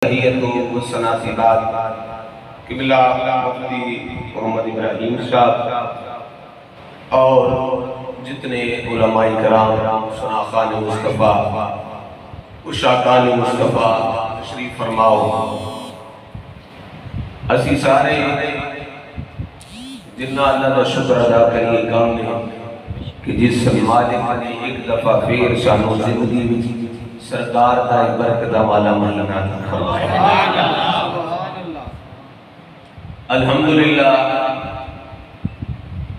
تحیت و ثنا کے بعد قبلہ مفتی محمد ابراہیم صاحب اور جتنے علماء کرام شناخان مصطفیٰ اشاقان مصطفیٰ تشریف فرماؤ. اسی سارے جنہ اللہ کا شکر ادا کریے کام نے کہ جس مالک نے ایک دفعہ پھر سانو زندگی میں سرکار دا برکت والا مہینہ فرمایا. الحمدللہ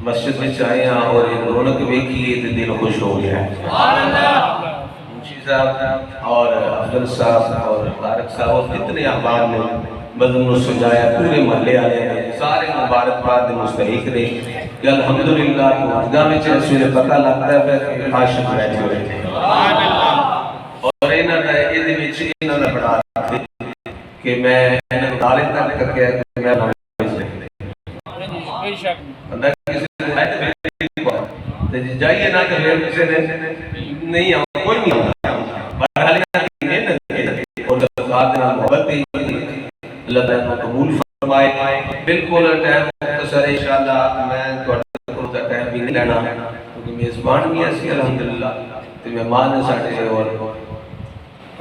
مسجد میں آئے ہیں اور یہ رونق ویکھیے تو دل خوش ہو گیا ہے. منشی صاحب اور افضل صاحب اور بارک صاحب جتنے احباب نے مضمون سجایا پورے محلے والے ہیں سارے مبارکباد مستحق نے کہ الحمدللہ گاہ میں چیسے پتہ لگتا ہے کہ عاشق بیٹھے ہوئے تھے اور انہاں دا ایدے وچ انہاں دا بڑا کہ میں انہاں دالے تک کر کے کہ میں بے شک بندہ کسی نے ہے تے جائیے نہ کہ کسی نے نہیں آؤں کوئی نہیں آؤں بہرحال اور ذات محبت اللہ تعالیٰ قبول فرمائے. بالکل ٹائم مختصر انشاءاللہ میں تھوڑا سا ٹائم بھی نہیں لینا کیونکہ میزبان بھی ایسی الحمدللہ تو مہمان ہیں ساڈے اور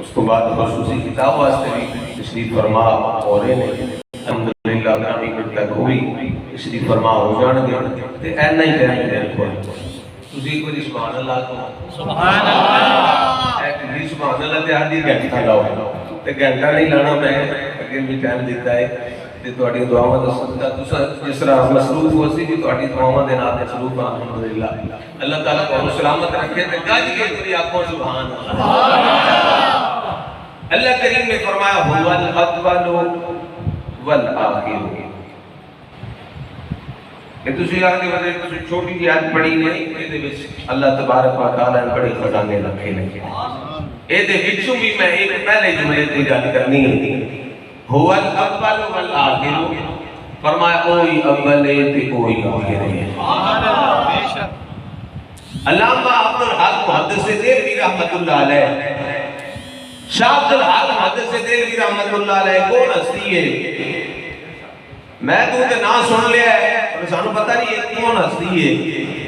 اس کو بعد خصوصی کتاب واسطے بھی تشریف فرما ہو رہے ہیں الحمدللہ گرامی منٹ تک ہوئی تشریف فرما ہو جان گے تو اینا ہی ٹائم بالکل تسی کوئی سبحان اللہ کو سبحان اللہ ایک بھی سبحان اللہ تے آدھی گھنٹہ لاؤ تے گھنٹہ نہیں لانا میں اگر بھی ٹائم دیتا ہے تے تواڈی دعاواں دا صدقہ تساں جس طرح مصروف ہو سی بھی تواڈی دعاواں دے نال مصروف ہیں الحمدللہ. اللہ تعالیٰ کو سلامت رکھے تے گج کے تیری آنکھوں سبحان اللہ. اللہ کریم نے فرمایا هو الاول والآخر. کہ تسی یاد دے وجہ تسی چھوٹی جی آیت پڑھی نہیں اے دے وچ اللہ تبارک و تعالیٰ نے بڑے خزانے رکھے نے. اے دے وچوں بھی میں ایک پہلے جملے تے گل کرنی ہے هو الاول والآخر. فرمایا اوہی اول ہے تے اوہی آخر ہے. سبحان اللہ. بے شک علامہ عبدالحق محدث دہلوی رحمۃ اللہ علیہ شاہ عبدالحق محدث دہلوی رحمۃ اللہ علیہ کون ہستی ہے میں تو تے نام سن لیا ہے اور سانو پتہ نہیں ہے کون ہستی ہے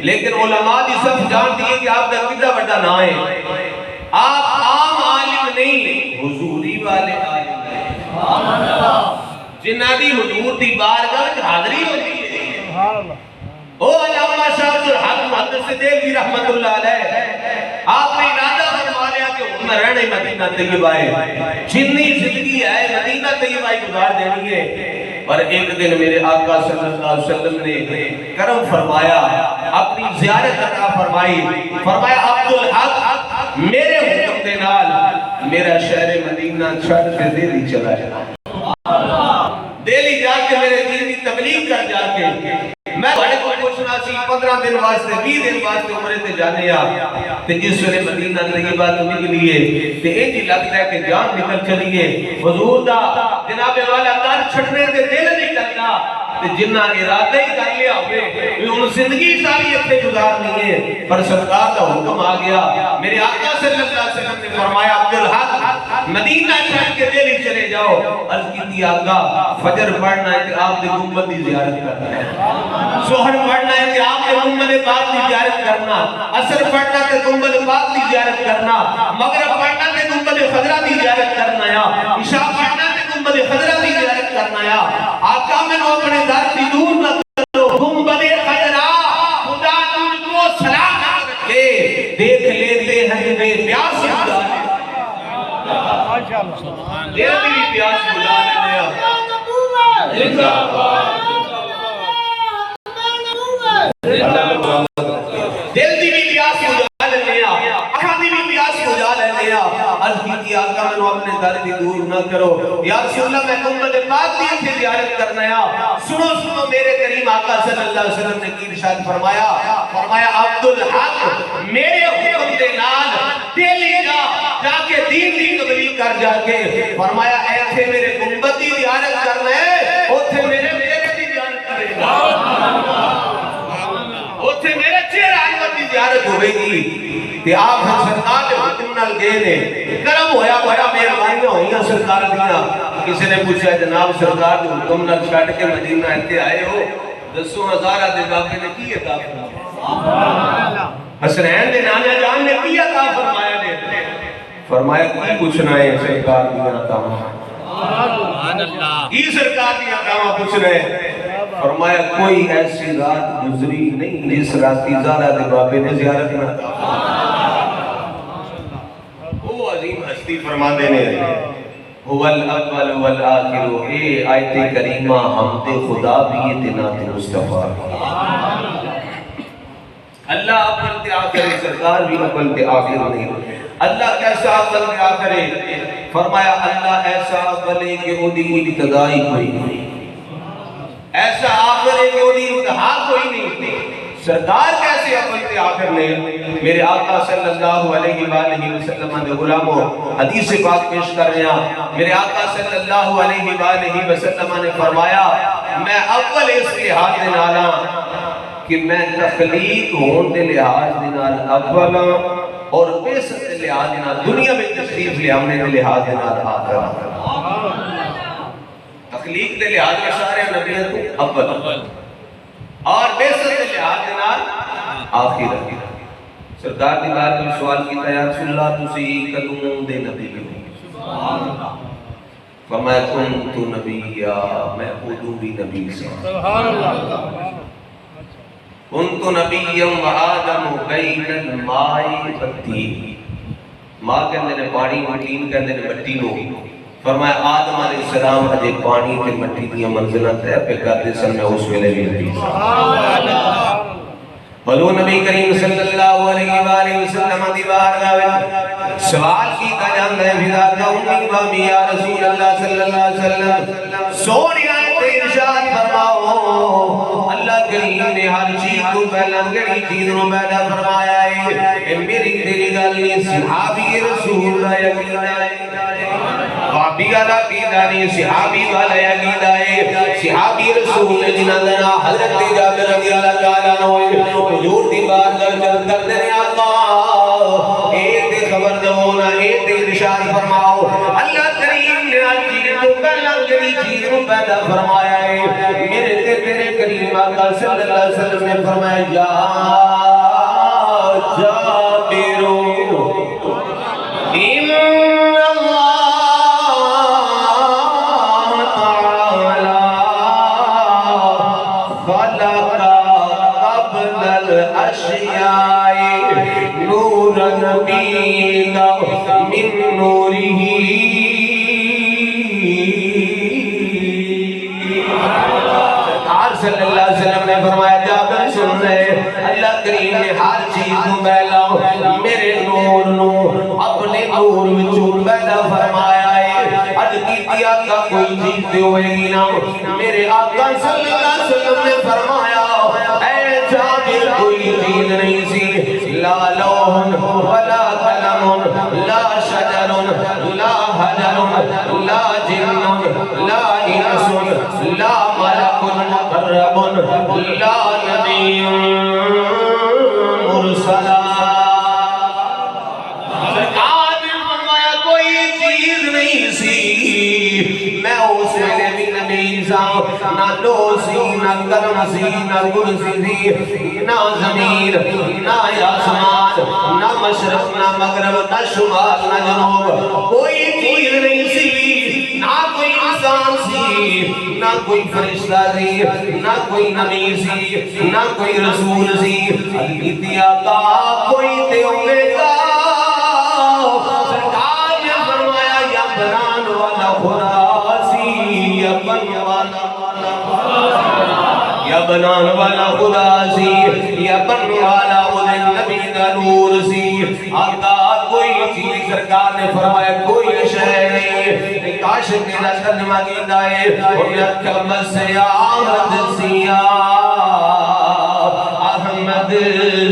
لیکن علماء دی سب جانتی ہیں کہ آپ کا کتنا بڑا نام ہے. آپ عام عالم نہیں حضوری والے عالم ہیں. سبحان اللہ. جنہ دی حضور دی بارگاہ وچ حاضری ہوتی ہے. سبحان اللہ. او علامہ شاہ عبدالحق محدث دہلوی رحمۃ اللہ علیہ آپ نے ارادہ فرما لیا کہ میں رہنے مدینہ طیبہ ہے جتنی زندگی ہے مدینہ طیبہ ہی گزار دینی ہے. پر ایک دن میرے آقا صلی اللہ علیہ وسلم نے کرم فرمایا اپنی زیارت عطا فرمائی. فرمایا عبدالحق میرے حکم دے نال میرا شہر مدینہ چھڑ کے دہلی چلا جا. دہلی جا کے میرے دین کی تبلیغ کر جا کے میں بڑے کو پوچھنا سی 15 دن واسطے 20 دن واسطے عمرے تے جانے تے جس ویلے مدینہ طیبہ تو نکلیے تے انج لگتا ہے کہ جان نکل چلیے حضور دا جناب والا کر چھٹنے تے دل نہیں کرتا تے جنہ ارادہ ہی کر لیا ہوئے ان زندگی ساری اتنے گزارنی ہے. پر سرکار کا حکم آ گیا میرے آقا صلی اللہ علیہ وسلم نے فرمایا عبدالحق مدینہ چھڑ کے دہلی چلے جاؤ. عرض کی آقا فجر پڑھنا ہے کہ آپ نے گنبد کی زیارت کرنا ہے ظہر پڑھنا ہے کہ آپ نے گنبد پاک کی زیارت کرنا عصر پڑھنا ہے کہ گنبد پاک کی زیارت کرنا مغرب پڑھنا ہے کہ گنبد خضرا کی زیارت کرنا یا عشاء پڑھنا ہے کہ گنبد خضرا کی زیارت کرنا یا آقا میں نے اپنے در کی دور نہ کرو گنبد خضرا خدا تجھ کو سلام رکھے دیکھ لیتے ہیں بے پیاس بلا دل بھی پیاس بلا لیا زندہ باد دل دی بھی پیاس بجھا لینے اکھاں دی بھی پیاس بجھا لینے عرض کی آقا میں اپنے در دی دور نہ کرو یا رسول اللہ میں گنبد پاک دی سے زیارت کرنا ہے. سنو سنو میرے کریم آقا صلی اللہ علیہ وسلم نے کی ارشاد فرمایا عبدالحق میرے حکم دے نال دہلی جا کے دین دی تبلیغ کر جا کے فرمایا ایتھے میرے گنبد دی زیارت کرنا ہے اوتھے میرے دی زیارت کرے گا اوتھے میرے چہرہ احمد دی زیارت ہوئے گی تے آپ سرکار نال گئے نے کرم ہویا بڑا مہربانیاں ہوئیاں سرکار دیاں کسی نے پوچھا جناب سرکار دے حکم نال چھڈ کے مدینہ ایتھے آئے ہو دسو ہزارہ دے بابے نے کی عطا فرمایا حسنین دے نانا جان نے کی عطا فرمایا نے فرمایا کی پوچھنا ہے سرکار دیاں عطاواں کی سرکار دیاں عطاواں پوچھنا ہے فرمایا کوئی ایسی رات گزری نہیں جس راتی زارہ دے بابے نے زیارت نہ وہ عظیم ہستی فرما دینے هو الاول والآخر اے آیت کریمہ حمد خدا بھی اتنات مصطفیٰ اللہ اول تے آخر سرکار بھی اول تے آخر نہیں اللہ کیسا اول تے آخر فرمایا اللہ ایسا اول ہے کہ وہ دی ابتدائی کوئی نہیں ایسا آخر ہے کہ وہ دی انتہا کوئی نہیں سرکار کیسے اول تے آخر نے میرے آقا صلی اللہ علیہ وآلہ وسلم نے غلاموں حدیث پاک پیش کر رہے ہیں میرے آقا صلی اللہ علیہ وآلہ وسلم نے فرمایا میں اول اس لحاظ دے نالا کہ میں تخلیق ہون دے لحاظ دے نال اولا اور بیست دے لحاظ دے نال دنیا میں تشریف لے آمنے دے لحاظ دے نال آخر تخلیق دے لحاظ میں سارے نبیوں تو اول اور بیست دے لحاظ دے نال آخر سرکار دی بات میں سوال کیتا یا رسول اللہ تسی کدوں دے نبی ہو فرمایا کنت نبیا میں ادوں بھی نبی سے سبحان اللہ کنت نبیا و آدم بین الماء والطین ماں کہندے نے پانی مٹین کہندے نے مٹی نو فرمایا آدم علیہ السلام اجے پانی تے مٹی دی منزلہ طے پہ کردے سن میں اس ویلے بھی نبی سبحان اللہ بلو نبی کریم صلی اللہ علیہ وآلہ وسلم دی بارگاہ وچ سوال کیتا جاندا ہے فدا کا امی بامی یا رسول اللہ صلی اللہ علیہ وسلم سونی آیت ارشاد فرماؤ اللہ کریم نے ہر چیز کو پہلا گڑی چیز نو پیدا فرمایا ہے اے میری تیری گل نہیں صحابی رسول اللہ یقین ہے صحابی والا عقیدہ نہیں صحابی والا عقیدہ ہے صحابی رسول جنہاں دا نام حضرت جابر رضی اللہ تعالیٰ عنہ حضور دی بارگاہ چل کر دے آقا اے تے خبر دونا اے تے ارشاد فرماؤ اللہ کریم نے ہر چیز کو پہلا گڑی چیز کو پیدا فرمایا ہے میرے تے تیرے کریم آقا صلی اللہ علیہ وسلم نے فرمایا یا جابرو من نوره سرکار صلی اللہ علیہ وسلم نے فرمایا جابر سن رہے اللہ کریم نے ہر چیز نو پہلا میرے نور نو اپنے نور وچوں پیدا فرمایا ہے اج کیتی آقا کوئی چیز تے ہوئے گی نا میرے آقا صلی اللہ علیہ وسلم نے فرمایا اے جابر کوئی چیز نہیں سی لا لوح ولا قلم لا شجر لا حجر لا جن لا انس لا ملک مقرب لا نبی مرسل سرکار نے فرمایا کوئی چیز نہیں سی میں اس ویلے بھی نبی سا نہ لو سی نہ قلم سی نہ کرسی سی نہ زمین نہ آسمان نہ مشرق نہ مغرب نہ شمال نہ جنوب کوئی چیز نہیں سی نہ کوئی انسان سی نہ کوئی فرشتہ سی نہ کوئی نبی سی نہ کوئی رسول سی حضرت آقا کوئی تے ہوئے گا سرکار نے فرمایا یا بنان والا خدا سی یا بن والا یا بنان والا خدا سی یا بن والا نبی کا نور سی آقا کوئی چیز سرکار نے فرمایا کوئی شے نہیں کاش میرا ترجمہ کیتا ہے احمد سیا احمد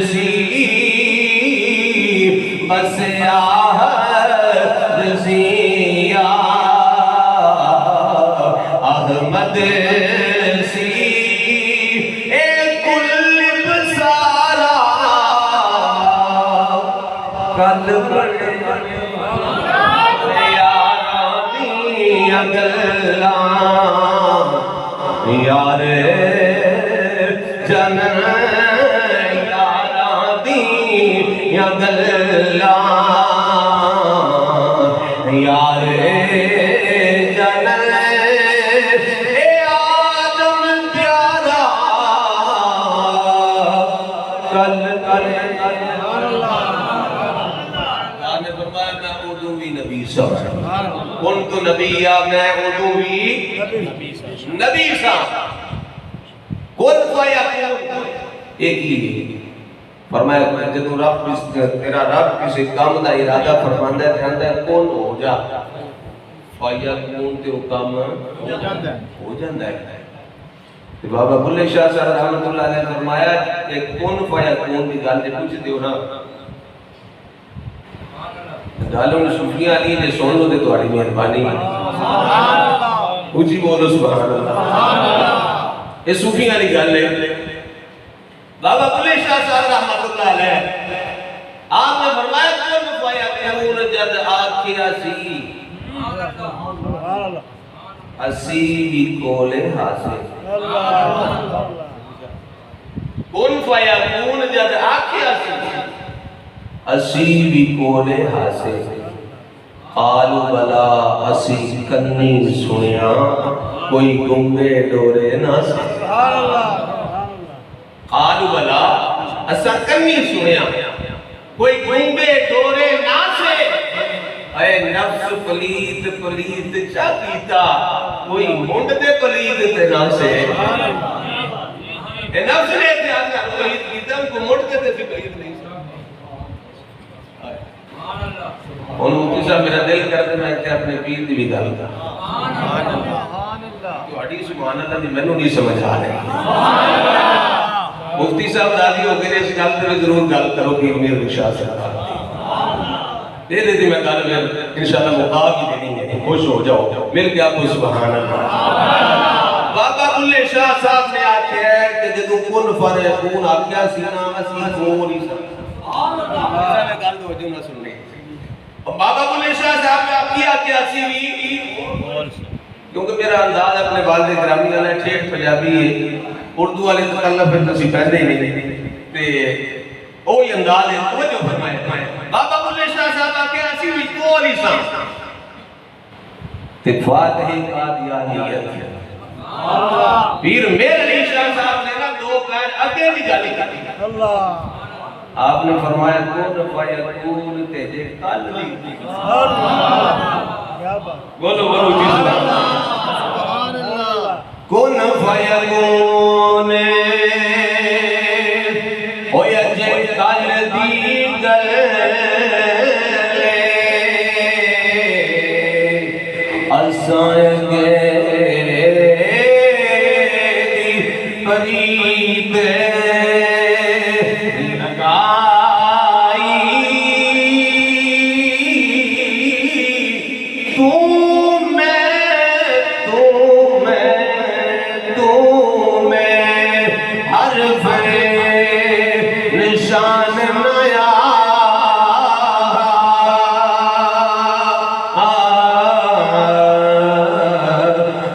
سی بس احمد سیا احمد سی کل بڑے گلا یار جن یاراں دیاں گلا یار جن اے آدم پیارا کل کل نے فرمایا میں اردو بھی نبی سا کن تو نبی یا میں اردو بھی نبی سا کن فیکون ایک ہی فرمایا جدو رب تیرا رب کسی کام دا ارادہ فرماندہ ہے کہندہ ہے کون ہو جا فیکون تے وہ کام ہو جاندہ ہے بابا بلے شاہ صاحب رحمت اللہ علیہ فرمایا کہ کون فیکون دی گل دے پوچھ دیو نا گالوں نے صوفیاں علی نے سن لو دے تواڈی مہربانی اونچی بولو سبحان اللہ یہ صوفیاں علی گل ہے بابا بلے شاہ صاحب رحمت اللہ علیہ آپ نے فرمایا کون فیکون جد آکھیا سی اسی بھی کولے حاصل کون فیکون جد آکھیا سی اسی بھی کولے حاصل قالو بلا اسی کنی سنیا کوئی گنگے ڈورے نہ سے قالو بلا اسا کنی سنیا کوئی گنگے ڈورے نہ سے اے نفس پلید پلید چا کیتا کوئی منڈ دے پلید تے نہ سے اے نفس نے اتیاد کر پلید کیتا ان کو منڈ دے تے پلید نہیں سے ان مفتی صاحب میرا دل کرتے میں کہ اپنے پیر دی بھی گل کا تو حدیث سبحان اللہ دی میں نہیں سمجھ آ رہے مفتی صاحب راضی ہو گئے اس گل تے ضرور گل کرو پیر میر شاہ صاحب دے دیتی میں گل میں انشاءاللہ مقاب کی دینی ہے خوش ہو جاؤ مل کے آپ کو سبحان اللہ بابا بلے شاہ صاحب نے آتے ہیں کہ جدو کن فیکون آکھیا سینا اسی کون ہی سب میں گل دو جو نہ سننے بابا بلے شاہ صاحب نے آپ کی آکھیا سی بھی کیونکہ میرا انداز اپنے والد گرامی والا ٹھیٹ پنجابی ہے اردو والے تکلف ہے تو سی پہلے ہی نہیں تے وہی انداز ہے توجہ فرمائے بابا بلے شاہ صاحب آکھیا سی بھی کون ہی سب تے فاتح قادیانیت پیر میرے علی شاہ صاحب نے نا دو پیر اگے بھی گالی کی اللہ آپ نے فرمایا کون فیکون تیجے قلبی بولو بولو چیز کون فیکون ہویا جے قلبی گلے اسائیں گے قریب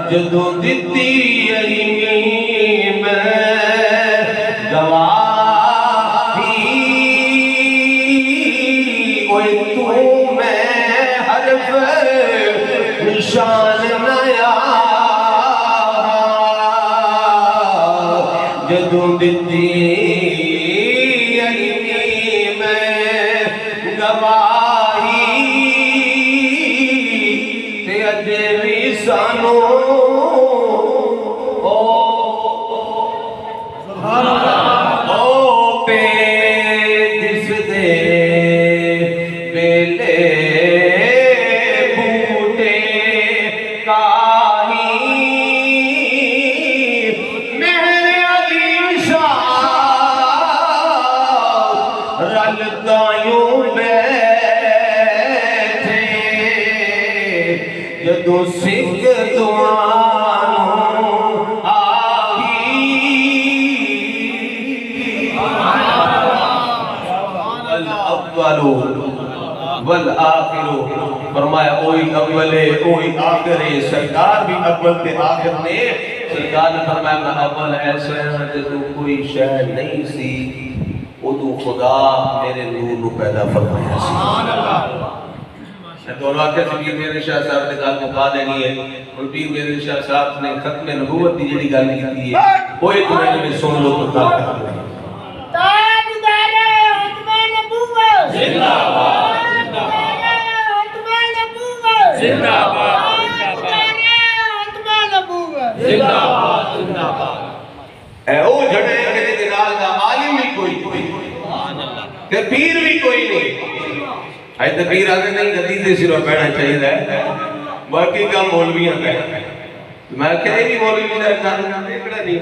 جدو دیتی علمی میں گواہی کوئی تو میں حرف نشان نیا جدو دیتی علمی میں گواہی تے اجے بھی سانو جدو سکھ دوانوں آگی والأول والآخر فرمایا اوہی اول ہے اوہی آخر ہے، سرکار بھی اول تے آخر نے. سرکار نے فرمایا میں اول ایسا ہے جدو کوئی شے نہیں سی ادو خدا میرے نور نو پیدا فرمایا سی. میں دونوں آکھے سے پیر میرے شاہ صاحب نے گل مکا دینی ہے. اور پیر میرے شاہ صاحب نے ختم نبوت دی جڑی گل کی ہے وہ ایک مہینے میں سن لو تو کیا کرتے ہیں. تاجدار ختم نبوت زندہ باد، ختم نبوت زندہ باد، ختم نبوت زندہ باد، زندہ باد. اے او جھڑے کہ دے نال دا عالم بھی کوئی تے پیر بھی کوئی نہیں. آج تے پیر آگے نہیں گدی دے سروں بیٹھنا چاہیے ہے، باقی کام مولویاں پہ. میں کہے بھی مولوی دا کام ایکڑا نہیں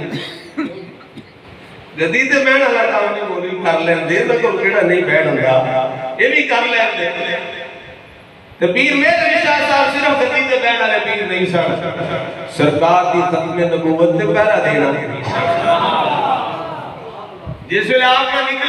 گدی تے بیٹھن والا کام نہیں مولوی کر لیندے. میں کول کیڑا نہیں بیٹھ ہوندا یہ بھی کر لیندے. تے پیر میرے شاہ صاحب صرف گدی تے بیٹھن والے پیر نہیں سن، سرکار دی ختم نبوت تے پہرا دینا. جس ویلے آپ کا